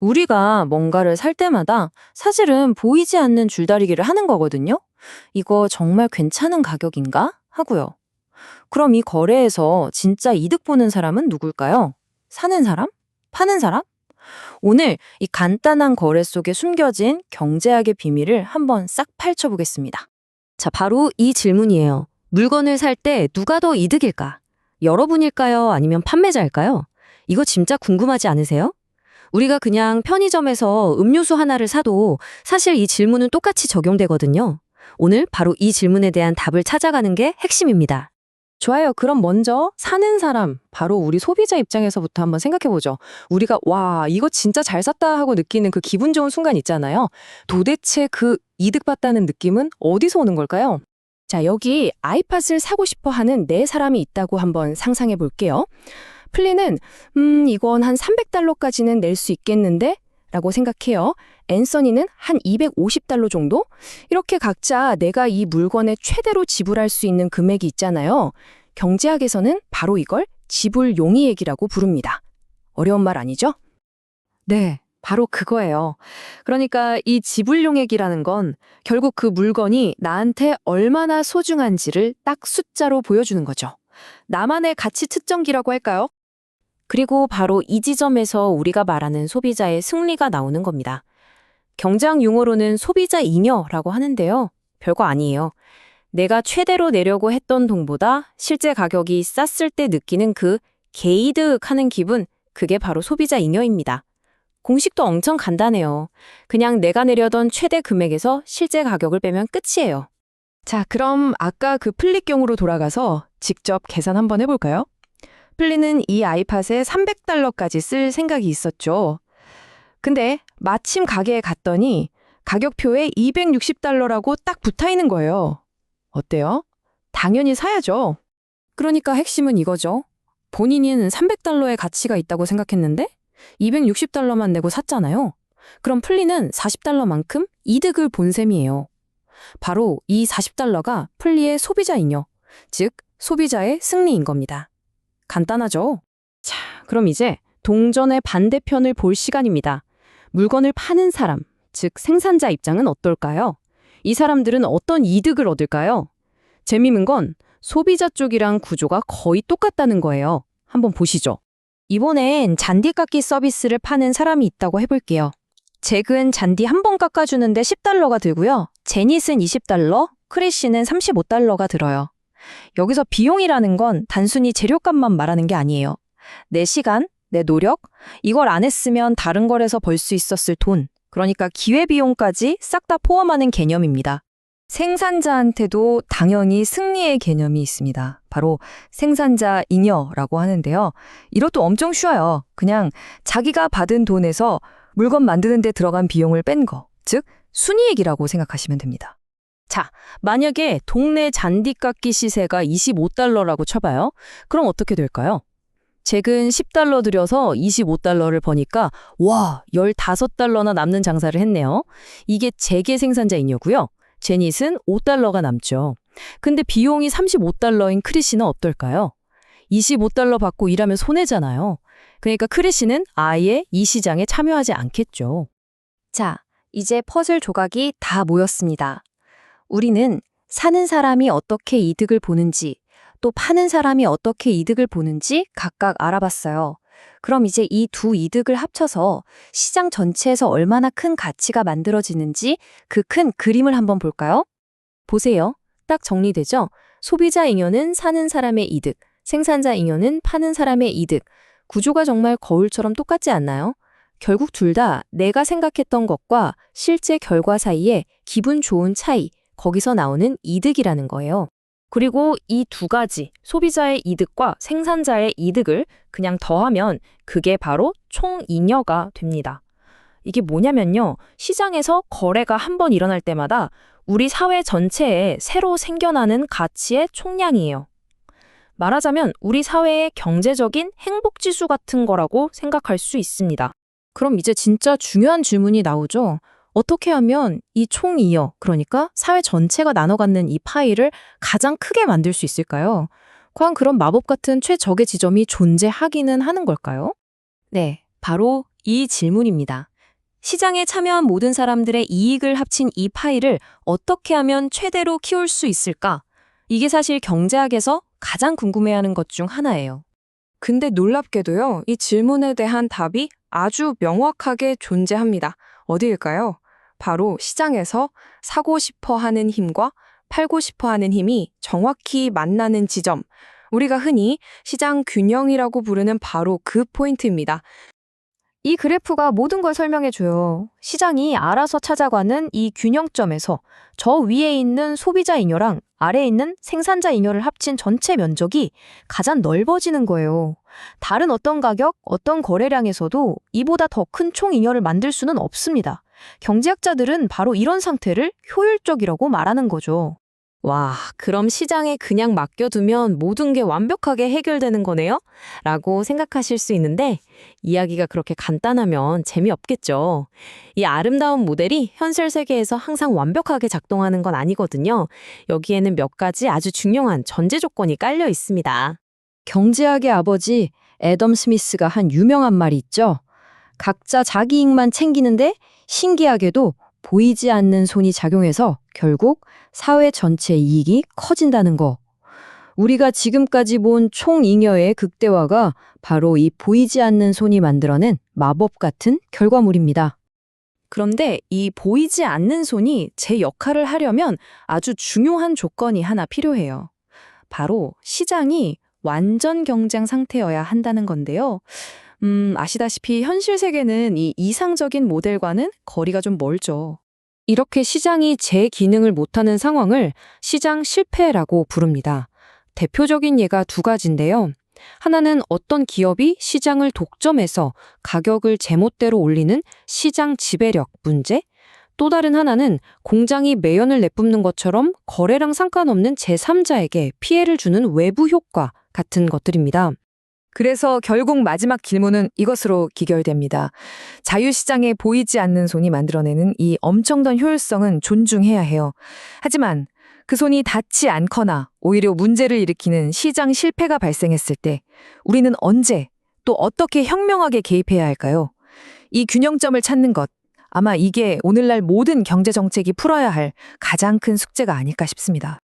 우리가 뭔가를 살 때마다 사실은 보이지 않는 줄다리기를 하는 거거든요. 이거 정말 괜찮은 가격인가? 하고요. 그럼 이 거래에서 진짜 이득 보는 사람은 누굴까요? 사는 사람? 파는 사람? 오늘 이 간단한 거래 속에 숨겨진 경제학의 비밀을 한번 싹 파헤쳐보겠습니다. 자, 바로 이 질문이에요. 물건을 살 때 누가 더 이득일까? 여러분일까요? 아니면 판매자일까요? 이거 진짜 궁금하지 않으세요? 우리가 그냥 편의점에서 음료수 하나를 사도 사실 이 질문은 똑같이 적용되거든요. 오늘 바로 이 질문에 대한 답을 찾아가는 게 핵심입니다. 좋아요. 그럼 먼저 사는 사람, 바로 우리 소비자 입장에서부터 한번 생각해보죠. 우리가 와, 이거 진짜 잘 샀다 하고 느끼는 그 기분 좋은 순간 있잖아요. 도대체 그 이득 봤다는 느낌은 어디서 오는 걸까요? 자, 여기 아이팟을 사고 싶어 하는 네 사람이 있다고 한번 상상해 볼게요. 플리는 이건 한 300달러까지는 낼 수 있겠는데? 라고 생각해요. 앤서니는 한 250달러 정도? 이렇게 각자 내가 이 물건에 최대로 지불할 수 있는 금액이 있잖아요. 경제학에서는 바로 이걸 지불 용의액이라고 부릅니다. 어려운 말 아니죠? 네, 바로 그거예요. 그러니까 이 지불용액이라는 건 결국 그 물건이 나한테 얼마나 소중한지를 딱 숫자로 보여주는 거죠. 나만의 가치 측정기라고 할까요? 그리고 바로 이 지점에서 우리가 말하는 소비자의 승리가 나오는 겁니다. 경제학 용어로는 소비자 잉여라고 하는데요. 별거 아니에요. 내가 최대로 내려고 했던 돈보다 실제 가격이 쌌을 때 느끼는 그 개이득하는 기분, 그게 바로 소비자 잉여입니다. 공식도 엄청 간단해요. 그냥 내가 내려던 최대 금액에서 실제 가격을 빼면 끝이에요. 자, 그럼 아까 그 플릿경으로 돌아가서 직접 계산 한번 해볼까요? 플리는 이 아이팟에 300달러까지 쓸 생각이 있었죠. 근데 마침 가게에 갔더니 가격표에 260달러라고 딱 붙어있는 거예요. 어때요? 당연히 사야죠. 그러니까 핵심은 이거죠. 본인은 300달러의 가치가 있다고 생각했는데 260달러만 내고 샀잖아요. 그럼 플리는 40달러만큼 이득을 본 셈이에요. 바로 이 40달러가 플리의 소비자 잉여, 즉 소비자의 승리인 겁니다. 간단하죠? 자, 그럼 이제 동전의 반대편을 볼 시간입니다. 물건을 파는 사람, 즉 생산자 입장은 어떨까요? 이 사람들은 어떤 이득을 얻을까요? 재미있는 건 소비자 쪽이랑 구조가 거의 똑같다는 거예요. 한번 보시죠. 이번엔 잔디 깎기 서비스를 파는 사람이 있다고 해볼게요. 잭은 잔디 한 번 깎아주는데 10달러가 들고요. 제닛은 20달러, 크리쉬는 35달러가 들어요. 여기서 비용이라는 건 단순히 재료값만 말하는 게 아니에요. 내 시간, 내 노력, 이걸 안 했으면 다른 거래서 벌 수 있었을 돈, 그러니까 기회비용까지 싹 다 포함하는 개념입니다. 생산자한테도 당연히 승리의 개념이 있습니다. 바로 생산자 잉여라고 하는데요. 이것도 엄청 쉬워요. 그냥 자기가 받은 돈에서 물건 만드는 데 들어간 비용을 뺀 거, 즉 순이익이라고 생각하시면 됩니다. 자, 만약에 동네 잔디 깎기 시세가 25달러라고 쳐봐요. 그럼 어떻게 될까요? 잭은 10달러 들여서 25달러를 버니까 와, 15달러나 남는 장사를 했네요. 이게 잭의 생산자잉여고요. 제닛은 5달러가 남죠. 근데 비용이 35달러인 크리시는 어떨까요? 25달러 받고 일하면 손해잖아요. 그러니까 크리시는 아예 이 시장에 참여하지 않겠죠. 자, 이제 퍼즐 조각이 다 모였습니다. 우리는 사는 사람이 어떻게 이득을 보는지, 또 파는 사람이 어떻게 이득을 보는지 각각 알아봤어요. 그럼 이제 이 두 이득을 합쳐서 시장 전체에서 얼마나 큰 가치가 만들어지는지 그 큰 그림을 한번 볼까요? 보세요. 딱 정리되죠? 소비자 잉여는 사는 사람의 이득, 생산자 잉여는 파는 사람의 이득. 구조가 정말 거울처럼 똑같지 않나요? 결국 둘 다 내가 생각했던 것과 실제 결과 사이에 기분 좋은 차이, 거기서 나오는 이득이라는 거예요. 그리고 이 두 가지, 소비자의 이득과 생산자의 이득을 그냥 더하면 그게 바로 총잉여가 됩니다. 이게 뭐냐면요. 시장에서 거래가 한 번 일어날 때마다 우리 사회 전체에 새로 생겨나는 가치의 총량이에요. 말하자면 우리 사회의 경제적인 행복지수 같은 거라고 생각할 수 있습니다. 그럼 이제 진짜 중요한 질문이 나오죠. 어떻게 하면 이 총이여, 그러니까 사회 전체가 나눠 갖는 이 파이를 가장 크게 만들 수 있을까요? 과연 그런 마법 같은 최적의 지점이 존재하기는 하는 걸까요? 네, 바로 이 질문입니다. 시장에 참여한 모든 사람들의 이익을 합친 이 파이를 어떻게 하면 최대로 키울 수 있을까? 이게 사실 경제학에서 가장 궁금해하는 것 중 하나예요. 근데 놀랍게도요, 이 질문에 대한 답이 아주 명확하게 존재합니다. 어디일까요? 바로 시장에서 사고 싶어 하는 힘과 팔고 싶어 하는 힘이 정확히 만나는 지점. 우리가 흔히 시장 균형이라고 부르는 바로 그 포인트입니다. 이 그래프가 모든 걸 설명해줘요. 시장이 알아서 찾아가는 이 균형점에서 저 위에 있는 소비자 잉여랑 아래에 있는 생산자 잉여를 합친 전체 면적이 가장 넓어지는 거예요. 다른 어떤 가격, 어떤 거래량에서도 이보다 더 큰 총 잉여를 만들 수는 없습니다. 경제학자들은 바로 이런 상태를 효율적이라고 말하는 거죠. 와, 그럼 시장에 그냥 맡겨두면 모든 게 완벽하게 해결되는 거네요? 라고 생각하실 수 있는데 이야기가 그렇게 간단하면 재미없겠죠. 이 아름다운 모델이 현실 세계에서 항상 완벽하게 작동하는 건 아니거든요. 여기에는 몇 가지 아주 중요한 전제 조건이 깔려 있습니다. 경제학의 아버지 애덤 스미스가 한 유명한 말이 있죠. 각자 자기 이익만 챙기는데 신기하게도 보이지 않는 손이 작용해서 결국 사회 전체 이익이 커진다는 거. 우리가 지금까지 본 총잉여의 극대화가 바로 이 보이지 않는 손이 만들어낸 마법 같은 결과물입니다. 그런데 이 보이지 않는 손이 제 역할을 하려면 아주 중요한 조건이 하나 필요해요. 바로 시장이 완전 경쟁 상태여야 한다는 건데요. 아시다시피 현실 세계는 이 이상적인 모델과는 거리가 좀 멀죠. 이렇게 시장이 제 기능을 못하는 상황을 시장 실패라고 부릅니다. 대표적인 예가 두 가지인데요. 하나는 어떤 기업이 시장을 독점해서 가격을 제멋대로 올리는 시장 지배력 문제, 또 다른 하나는 공장이 매연을 내뿜는 것처럼 거래량 상관없는 제3자에게 피해를 주는 외부 효과 같은 것들입니다. 그래서 결국 마지막 질문은 이것으로 기결됩니다. 자유시장에 보이지 않는 손이 만들어내는 이 엄청난 효율성은 존중해야 해요. 하지만 그 손이 닿지 않거나 오히려 문제를 일으키는 시장 실패가 발생했을 때 우리는 언제 또 어떻게 현명하게 개입해야 할까요? 이 균형점을 찾는 것, 아마 이게 오늘날 모든 경제정책이 풀어야 할 가장 큰 숙제가 아닐까 싶습니다.